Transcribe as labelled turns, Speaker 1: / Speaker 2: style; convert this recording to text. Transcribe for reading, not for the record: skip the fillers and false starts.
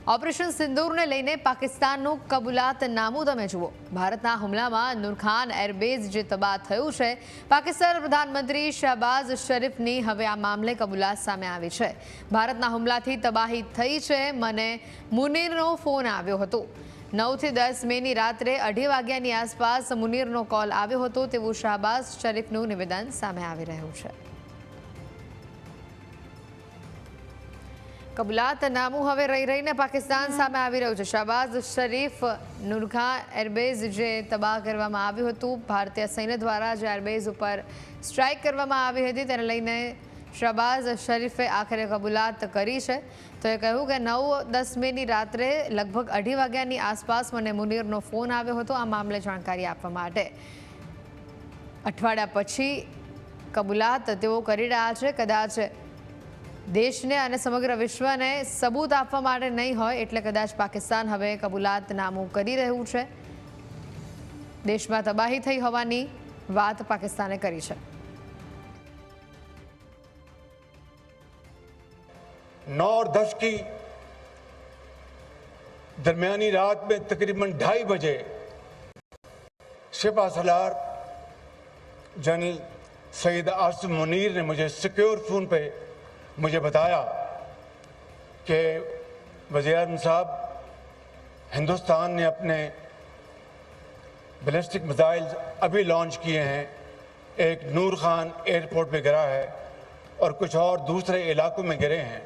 Speaker 1: Operation સિંદૂરને લઈને પાકિસ્તાનનું કબૂલાતનામું તમે જુઓ। ભારતના હુમલામાં નૂર ખાન એરબેઝ જે તબાહ થયું છે, પાકિસ્તાન પ્રધાનમંત્રી શહબાઝ શરીફની હવે આ મામલે કબૂલાત સામે આવી છે। ભારતના હુમલાથી તબાહી થઈ છે, મને મુનીરનો ફોન આવ્યો હતો। 9 થી 10 મેની રાત્રે 2:30 વાગ્યાની આસપાસ મુનીરનો કોલ આવ્યો હતો તેવું શહબાઝ શરીફનું નિવેદન સામે આવી રહ્યું છે। કબૂલાતનામું હવે રહીને પાકિસ્તાન સામે આવી રહ્યું છે। શહબાઝ શરીફ નૂર ખાન એરબેઝ જે તબાહ કરવામાં આવ્યું હતું, ભારતીય સૈન્ય દ્વારા જે એરબેઝ ઉપર સ્ટ્રાઇક કરવામાં આવી હતી તેને લઈને શહબાઝ શરીફે આખરે કબૂલાત કરી છે। તો એ કહ્યું કે 9-10 મેની રાત્રે લગભગ 2:30 વાગ્યાની આસપાસ મને મુનીરનો ફોન આવ્યો હતો આ મામલે જાણકારી આપવા માટે। અઠવાડિયા પછી કબૂલાત તેઓ કરી રહ્યા છે। કદાચ દેશને અને સમગ્ર વિશ્વને સબૂત આપવા માટે નહીં હોય એટલે કદાચ પાકિસ્તાન હવે કબૂલાતનામું કરી રહ્યું છે। દેશમાં તબાહી થઈ હોવાની વાત પાકિસ્તાને કરી છે।
Speaker 2: 9 और 10 की दरमियानी रात में तकरीबन 2:30 बजे सिपा सलार जनरल सईद आसिम मुनीर ने मुझे सिक्योर फ़ोन पे मुझे बताया कि वज़ीर-ए-आज़म साहब, हिंदुस्तान ने अपने बैलिस्टिक मिसाइल अभी लॉन्च किए हैं। एक नूर खान एयरपोर्ट पे गिरा है और कुछ और दूसरे इलाकों में गिरे हैं।